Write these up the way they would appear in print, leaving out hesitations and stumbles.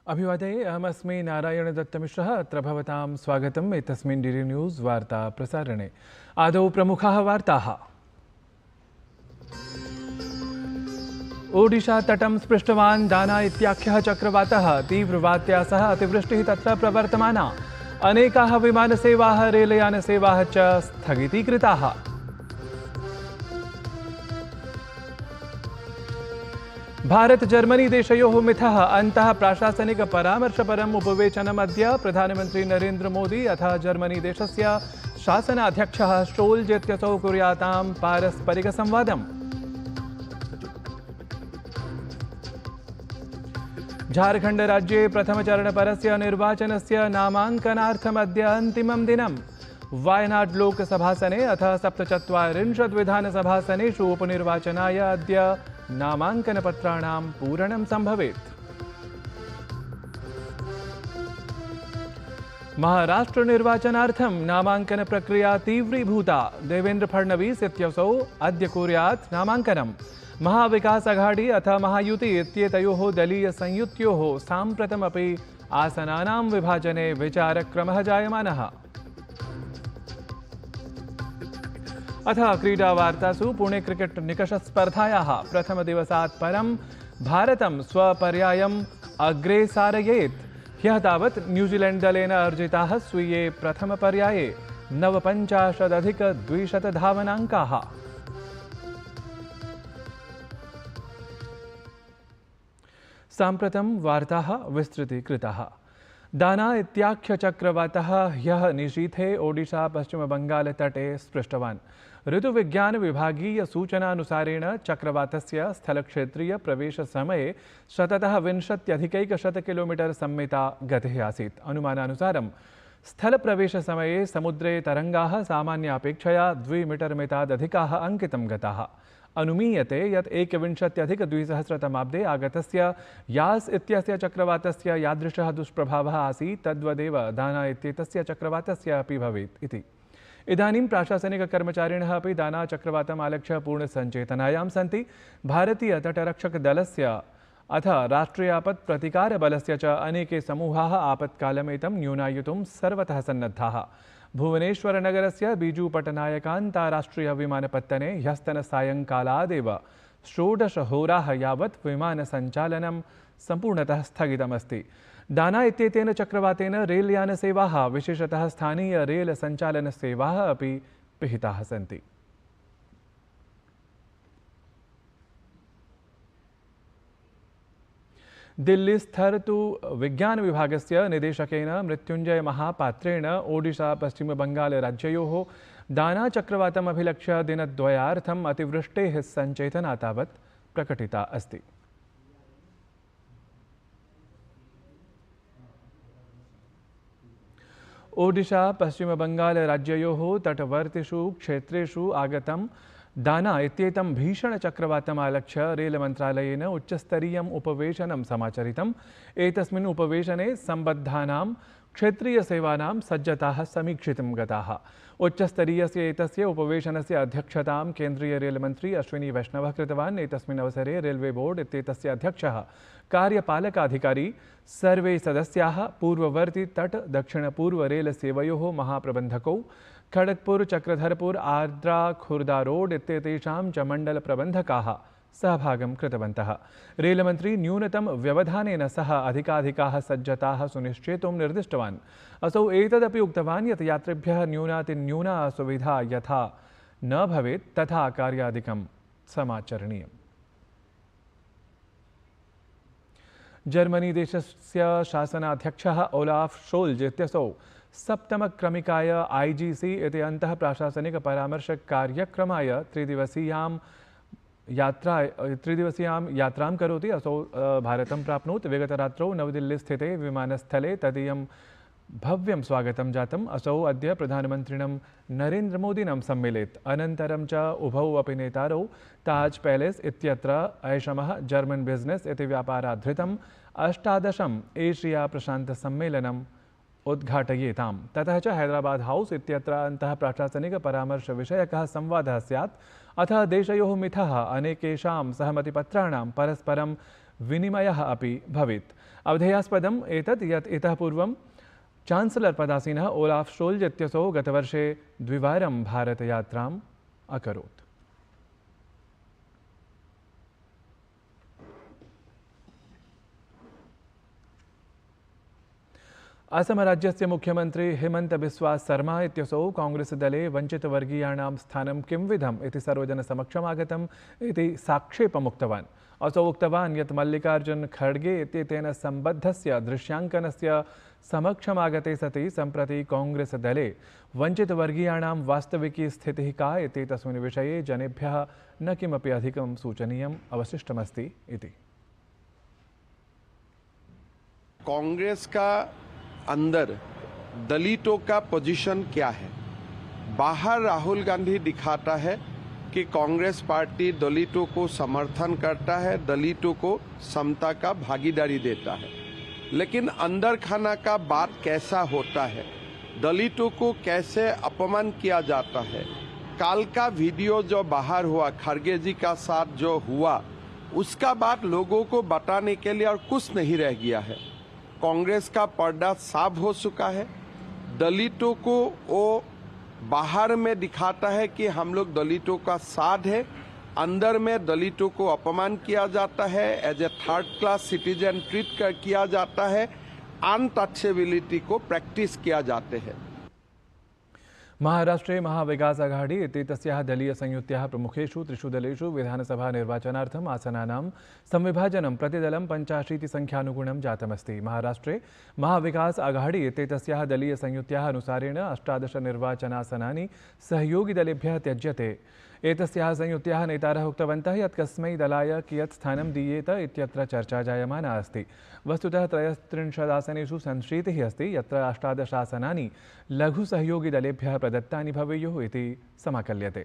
अभिवादये अहमस्मि नारायणदत्तमिश्रः। अत्र भवतां स्वागतम् एतस्मिन् DD न्यूज़ वार्ता प्रसारणे। आदौ प्रमुखाः वार्ताः। ओडिशातटं स्पृष्टवान् दाना इत्याख्यः चक्रवातः। तीव्रवात्या सह अतिवृष्टिः तत्र प्रवर्तमाना। अनेकाः विमानसेवाः रेलयानसेवाः च स्थगितीकृताः। भारत जर्मनी देशयोः मिथः अन्तः प्राशासनिक परामर्शपरम् उपवेशनम् अद्य। प्रधानमन्त्री नरेन्द्र मोदी अथ जर्मनी देशस्य शासनाध्यक्षः शोल्ज इत्यसौ कुर्यातां पारस्परिकसंवादम्। झारखण्ड राज्ये प्रथमचरणपरस्य निर्वाचनस्य नामाङ्कनार्थमद्य अन्तिमं दिनम्। वायनाड लोकसभासने अथ 47 विधानसभासनेषु उपनिर्वाचनाय अद्य नामाङ्कनपत्राणां पूरणं सम्भवेत्। महाराष्ट्रनिर्वाचनार्थं नामाङ्कनप्रक्रिया तीव्रीभूता। देवेन्द्र फडणवीस इत्यसौ अद्य कुर्यात् नामाङ्कनम्। महाविकास अघाड़ी अथ महायुति इत्येतयोः दलीयसंयुत्योः साम्प्रतमपि आसनानां विभाजने विचारक्रमः जायमानः। अथ क्रीडावार्तासु पुणे क्रिकेट निकषस्पर्धायाः प्रथमदिवसात् परं भारतं स्वपर्यायम् अग्रे सारयेत्। ह्यः तावत् न्यूजीलैण्ड् दलेन अर्जिताः स्वीये प्रथमपर्याये 49,200 धावनाङ्काः। साम्प्रतं वार्ताः विस्तृतीकृताः। दाना इत्याख्यचक्रवातः ह्यः निशीथे ओडिशा पश्चिमबङ्गालतटे स्पृष्टवान्। ऋतुविज्ञानविभागीय सूचनानुसारेण चक्रवातस्य स्थलक्षेत्रीयप्रवेशसमये शततः 20 किलोमीटर संमिता गतिः आसीत्। अनुमानानुसारं स्थलप्रवेशसमये समुद्रे तरङ्गाः सामान्यापेक्षया 2 मीटर् मितादधिकाः अङ्कितं गताः। अनुमीयते यत् 21-2000 आगतस्य यास् इत्यस्य चक्रवातस्य यादृशः दुष्प्रभावः आसीत् तद्वदेव दाना इत्येतस्य चक्रवातस्य अपि भवेत् इति। इदानीं प्राशासनिककर्मचारिणः अपि दाना चक्रवातम् आलक्ष्य पूर्णसञ्चेतनायां सन्ति। भारतीयतटरक्षकदलस्य अथ राष्ट्रियापत्प्रतिकारबलस्य च अनेके समूहाः आपत्कालमेतं न्यूनायितुं सर्वतः सन्नद्धाः। भुवनेश्वरनगरस्य बीजूपट्टनायकान्ताराष्ट्रियविमानपत्तने ह्यस्तनसायङ्कालादेव 16 होराः यावत् विमानसञ्चालनं सम्पूर्णतः स्थगितमस्ति। दाना इत्येतेन चक्रवातेन रेलयानसेवाः विशेषतः स्थानीय रेलसञ्चालनसेवाः अपि पिहिताः सन्ति। दिल्लीस्थर्तु विज्ञानविभागस्य निदेशकेन मृत्युञ्जय महापात्रेण ओडिशा पश्चिमबङ्गालराज्ययोः दाना चक्रवातम् अभिलक्ष्य दिनद्वयार्थम् अतिवृष्टेः सञ्चेतना तावत् प्रकटिता अस्ति। ओडिशा पश्चिमबङ्गालराज्ययोः तटवर्तिषु क्षेत्रेषु आगतं दाना इत्येतं भीषणचक्रवातम् आलक्ष्य रेलमन्त्रालयेन उच्चस्तरीयम् उपवेशनं समाचरितम्। एतस्मिन् उपवेशने सम्बद्धानां क्षेत्रीयसेवानां सज्जताः समीक्षितुं गताः। उच्चस्तरीयस्य एतस्य उपवेशनस्य अध्यक्षतां केन्द्रीयरेलमन्त्री अश्विनी वैष्णवः कृतवान्। एतस्मिन् अवसरे रेलवे बोर्ड इत्येतस्य अध्यक्षः कार्यपालकाधिकारी सर्वे सदस्याः पूर्ववर्ती तट दक्षिणपूर्वरेलसेवयोः महाप्रबन्धकौ खड़गपुर चक्रधरपुर आर्द्रा खुर्दा रोड इत्येतेषां च मण्डलप्रबन्धकाः सहभागं कृतवन्तः। रेलमन्त्री न्यूनतम व्यवधानेन सह अधिकाधिकाः सज्जताः सुनिश्चेतुं निर्दिष्टवान्। असौ एतदपि उक्तवान् यत् यात्रिभ्यः न्यूनातिन्यूना असुविधा यथा न भवेत् तथा कार्यादिकं समाचरणीयम्। जर्मनी देशस्य शासनाध्यक्षः ओलाफ शोल्ज इत्यसौ सप्तमक्रमिकाय IGC इति अन्तः प्राशासनिक परामर्शकार्यक्रमाय त्रिदिवसीयां यात्रां करोति। असौ भारतं प्राप्नोत्। विगतरात्रौ नवदिल्लीस्थिते विमानस्थले तदीयं भव्यं स्वागतं जातम्। असौ अद्य प्रधानमन्त्रिणं नरेन्द्र मोदिनं सम्मिलेत्। अनन्तरं च उभौ अपि नेतारौ ताज पैलेस इत्यत्र ऐषमः जर्मन बिजनेस इति व्यापाराधृतम् 18 एशिया प्रशान्तसम्मेलनम् उद्घाटयेताम्। ततः च हैदराबाद हाउस इत्यत्र अन्तः प्राशासनिक परामर्शविषयकः संवादः स्यात्। अथ देशयोः मिथः अनेकेषां सहमतिपत्राणां परस्परं विनिमयः अपि भवेत्। अवधेयास्पदम् एतत् यत् इतः पूर्वं चान्सलर् पदासीनः ओलाफ् शोल्ज़् इत्यसौ गतवर्षे द्विवारं भारतयात्राम् अकरोत्। असमराज्यस्य मुख्यमंत्री हिमंत बिस्वा शर्मा इत्यसौ कांग्रेसदले वंचितवर्गीयाणां स्थानं किंविधम् इति सर्वजनसमक्षमागतम् इति साक्षेपमुक्तवान्। असौ उक्तवान् यत् मल्लिकार्जुन खड़गे इत्येतेन सम्बद्धस्य दृश्याङ्कनस्य समक्षमागते सति सम्प्रति कांग्रेसदले वंचितवर्गीयाणां वास्तविकी स्थितिः का इति तस्मिन् विषये जनेभ्यः न किमपि अधिकं सूचनीयम् अवशिष्टमस्ति इति। कांग्रेस का अंदर दलितों का पोजीशन क्या है? बाहर राहुल गांधी दिखाता है कि कांग्रेस पार्टी दलितों को समर्थन करता है, दलितों को समता का भागीदारी देता है, लेकिन अंदर खाना का बात कैसा होता है, दलितों को कैसे अपमान किया जाता है। काल का वीडियो जो बाहर हुआ खड़गे जी का साथ जो हुआ, उसका बात लोगों को बताने के लिए और कुछ नहीं रह गया है। कांग्रेस का पर्दा साफ हो चुका है। दलितों को वो बाहर में दिखाता है कि हम लोग दलितों का साथ है, अंदर में दलितों को अपमान किया जाता है, as a third class citizen treat किया जाता है, अनटचेबिलिटी को प्रैक्टिस किया जाते हैं। महाराष्ट्रे महाविकास आघाडी इत्येतस्याः दलीयसंयुत्याः प्रमुखेषु त्रिषु दलेषु विधानसभा निर्वाचनार्थम् आसनानां संविभाजनं प्रतिदलं 85 संख्यानुगुणं जातमस्ति। महाराष्ट्रे महाविकास आघाडी इत्येतस्याः दलीयसंयुत्याः अनुसारेण 18 निर्वाचनासनानि सहयोगिदलेभ्यः त्यज्यते। एतस्याः संयुत्याः नेतारः उक्तवन्तः यत् कस्मै दलाय कियत् स्थानं दीयेत इत्यत्र चर्चा जायमाना अस्ति। वस्तुतः 33 आसनेषु संशीतिः अस्ति, यत्र 18 आसनानि लघुसहयोगिदलेभ्यः प्रदत्तानि भवेयुः इति समाकल्यते।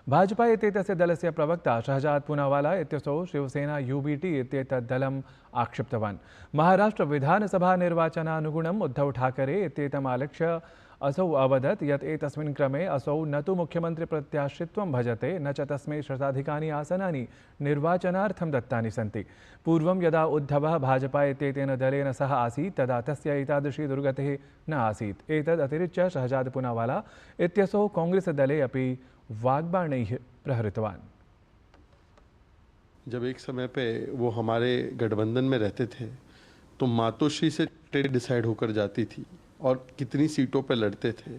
भाजपा इत्येतस्य दलस्य प्रवक्ता शहजाद पूनावाला इत्यसौ शिवसेना यूबीटी इत्येतत् दलम् आक्षिप्तवान्। महाराष्ट्र विधानसभा निर्वाचनानुगुणम् उद्धव ठाकरे इत्येतम् आलक्ष्य असौ अवदत् यत् एतस्मिन् क्रमे असौ न तु मुख्यमंत्री प्रत्याशित्वं भजते न च तस्मै शताधिकानि आसनानि निर्वाचनार्थं दत्तानि सन्ति। पूर्वं यदा उद्धवः भाजपा इत्येतेन दलेन सह आसीत् तदा तस्य एतादृशी दुर्गतिः न आसीत्। एतदतिरिच्य शहजाद पूनावाला इत्यसौ कांग्रेसदले अपि वाग्बाणैः प्रहृतवान्। जब एक समय पे वो हमारे गठबंधन में रहते थे तो मातोश्री से टिकट डिसाइड होकर जाती थी और कितनी सीटों पे लड़ते थे।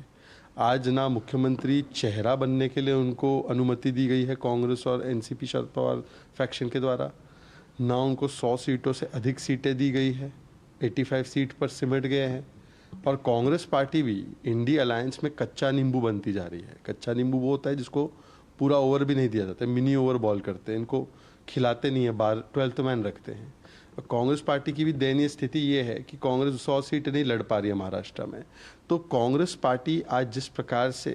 आज ना मुख्यमंत्री चेहरा बनने के लिए उनको अनुमति दी गई है कांग्रेस और एनसीपी शरद पवार फैक्शन के द्वारा, ना उनको 100 सीटों से अधिक सीटें दी गई है, 85 सीट पर सिमट गए हैं। और कांग्रेस पार्टी भी इंडी अलायंस में कच्चा नींबू बनती जा रही है। कच्चा नींबू वो होता है जिसको पूरा ओवर भी नहीं दिया जाता, मिनी ओवर बॉल करते हैं, इनको खिलाते नहीं है, बाहर 12th मैन रखते हैं। कांग्रेस पार्टी की भी दयनीय स्थिति ये है कि कांग्रेस 100 सीट नहीं लड़ पा रही है महाराष्ट्र में। तो कांग्रेस पार्टी आज जिस प्रकार से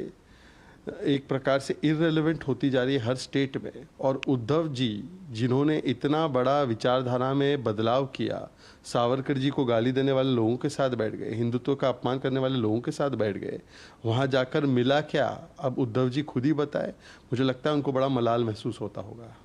एक प्रकार से इररिलेवेंट होती जा रही है हर स्टेट में, और उद्धव जी जिन्होंने इतना बड़ा विचारधारा में बदलाव किया, सावरकर जी को गाली देने वाले लोगों के साथ बैठ गए, हिंदुत्व का अपमान करने वाले लोगों के साथ बैठ गए, वहाँ जाकर मिला क्या अब उद्धव जी खुद ही बताए। मुझे लगता है उनको बड़ा मलाल महसूस होता होगा।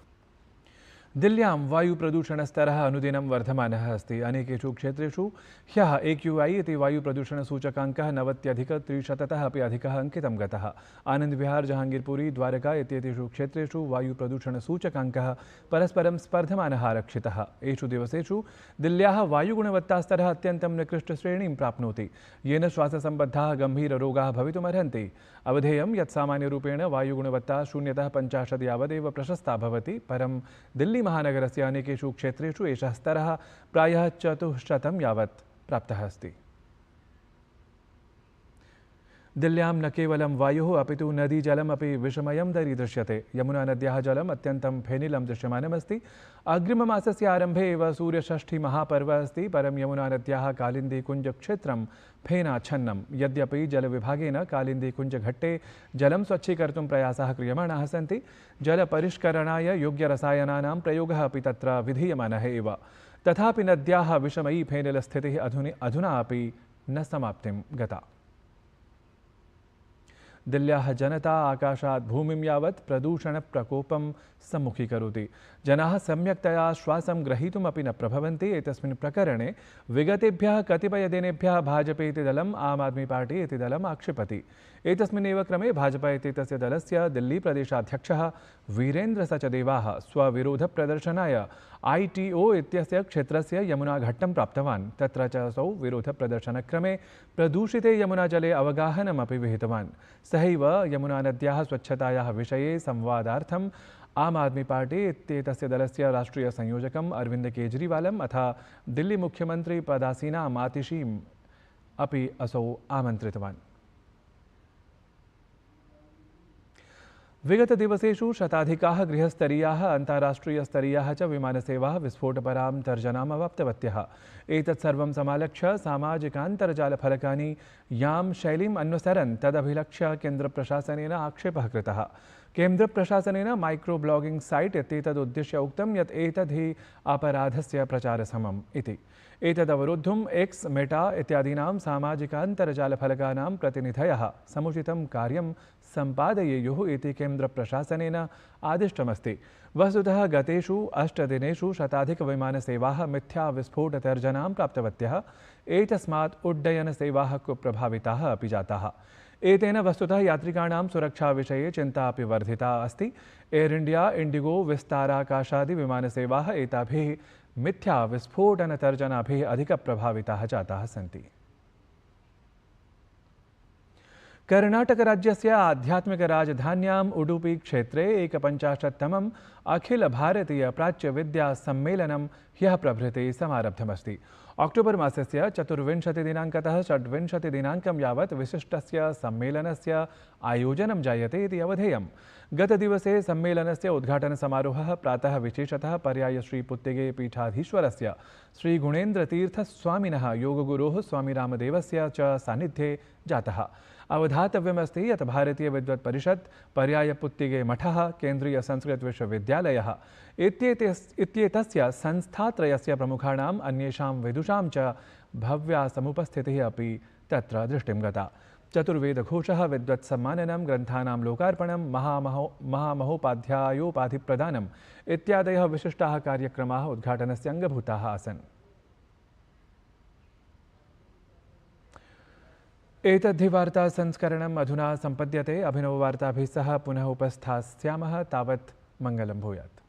दिल्ल्यां वायुप्रदूषणस्तरः अनुदिनं वर्धमानः अस्ति। अनेकेषु क्षेत्रेषु ह्यः AQI इति वायुप्रदूषणसूचकाङ्कः 90+300 अपि अधिकः अङ्कितं गतः। आनन्दविहार, जहाङ्गीरपुरी, द्वारका इत्येतेषु क्षेत्रेषु वायुप्रदूषणसूचकाङ्कः परस्परं स्पर्धमानः आरक्षितः। एषु दिवसेषु दिल्ल्याः वायुगुणवत्तास्तरः अत्यन्तं निकृष्टश्रेणीं प्राप्नोति, येन श्वाससम्बद्धाः गम्भीररोगाः भवितुमर्हन्ति। अवधेयं यत् सामान्यरूपेण वायुगुणवत्ता 0तः 50 यावदेव प्रशस्ता भवति, परं दिल्ली महानगरस्य अनेकेषु क्षेत्रेषु एषः स्तरः प्रायः 400 यावत् प्राप्तः अस्ति। दिल्ल्यां न केवलं वायुः अपितु नदीजलमपि विषमयं दरीदृश्यते। यमुनानद्याः जलम् अत्यन्तं फेनिलं दृश्यमानमस्ति। अग्रिममासस्य आरम्भे एव सूर्यषष्ठी महापर्व अस्ति, परं यमुनानद्याः कालिन्दीकुञ्जक्षेत्रं फेनाच्छन्नं। यद्यपि जलविभागेन कालिन्दीकुञ्जघट्टे जलं स्वच्छीकर्तुं प्रयासाः क्रियमाणाः सन्ति, जलपरिष्करणाय योग्यरसायनानां प्रयोगः अपि तत्र विधीयमानः एव। तथापि नद्याः विषमयी फेनिलस्थितिः अधुना अपि न समाप्तिं गता। दिल्ल्याः जनता आकाशात् भूमिं यावत् प्रदूषणप्रकोपं सम्मुखीकरोति। जनाः सम्यक्तया श्वासं ग्रहीतुमपि न प्रभवन्ति। एतस्मिन् प्रकरणे विगतेभ्यः कतिपयदिनेभ्यः भाजपा इति दलम् आम आदमी पार्टी इति दलम् आक्षिपति। एतस्मिन्नेव क्रमे भाजपा इत्येतस्य दलस्य दिल्लीप्रदेशाध्यक्षः वीरेन्द्र सचदेवाः स्वविरोधप्रदर्शनाय ITO इत्यस्य क्षेत्रस्य यमुनाघट्टं प्राप्तवान्। तत्र च असौ विरोधप्रदर्शनक्रमे प्रदूषिते यमुनाजले अवगाहनमपि विहितवान्। सहैव यमुनानद्याः स्वच्छतायाः विषये संवादार्थम् आम आदमी पार्टी इत्येतस्य दलस्य राष्ट्रीय संयोजकम् अरविंद केजरीवालम् अथ दिल्ली मुख्यमंत्री पदासीनाम् आतिशीम् अपि असौ आमन्त्रितवान्। विगतदिवसेषु शताधिकाः गृहस्तरीयाः अन्ताराष्ट्रियस्तरीयाः च विमानसेवाः विस्फोटपरां तर्जनाम् अवाप्तवत्यः। एतत् सर्वं समालक्ष्य सामाजिकान्तर्जालफलकानि यां शैलीम् अनुसरन् तदभिलक्ष्य केन्द्रप्रशासनेन आक्षेपः कृतः। केन्द्रप्रशासनेन माइक्रो ब्लॉगिंग साइट इत्येतदुद्दिश्य उक्तं यत् एतद् हि अपराधस्य प्रचारसमम् इति। एतदवरोद्धुम् एक्स, मेटा इत्यादीनां सामाजिकान्तर्जालफलकानां प्रतिनिधयः समुचितं कार्यं सम्पादयेयुः इति केन्द्रप्रशासनेन आदिष्टमस्ति। वस्तुतः गतेषु 8 दिनेषु शताधिकविमानसेवाः मिथ्याविस्फोटतर्जनां प्राप्तवत्यः। एतस्मात् उड्डयनसेवाः कुप्रभाविताः अपि जाताः। एतेन वस्तुतः यात्रिकाणां सुरक्षाविषये चिन्ता अपि वर्धिता अस्ति। एयर इंडिया, इंडिगो, विस्ताराकाशादि विमानसेवाः एताभिः मिथ्याविस्फोटनतर्जनाभिः अधिकप्रभाविताः जाताः सन्ति। कर्णाटकराज्यस्य आध्यात्मिकराजधान्याम् उडुपी क्षेत्रे 51तमम् अखिल भारतीय प्राच्यविद्यासम्मेलनं ह्यः प्रभृति समारब्धमस्ति। अक्टोबर् मासस्य 24 दिनाङ्कतः 26 दिनाङ्कं यावत् विशिष्टस्य सम्मेलनस्य आयोजनं जायते इति अवधेयम्। गतदिवसे सम्मेलनस्य उद्घाटनसमारोहः प्रातः विशेषतः पर्याय श्रीपुत्तिगे पीठाधीश्वरस्य श्रीगुणेन्द्रतीर्थस्वामिनः योगगुरोः स्वामिरामदेवस्य च सान्निध्ये जातः। अवधातव्यमस्ति यत् भारतीय विद्वत् परिषत्, पर्यायपुत्तिगे मठः, केन्द्रीय संस्कृत विश्वविद्यालयः इत्येतस्य संस्थात्रयस्य प्रमुखाणाम् अन्येषां विदुषां च भव्या समुपस्थितिः अपि तत्र दृष्टिं गता। चतुर्वेदघोषः, विद्वत्सम्माननं, ग्रन्थानां लोकार्पणं, महामहोपाध्यायोपाधिप्रदानम् इत्यादयः विशिष्टाः कार्यक्रमाः उद्घाटनस्य अङ्गभूताः आसन्। एतद्धि वार्ता संस्करणम् अधुना सम्पद्यते। अभिनववार्ताभिः सह पुनः उपस्थास्यामः। तावत् मङ्गलं भूयात्।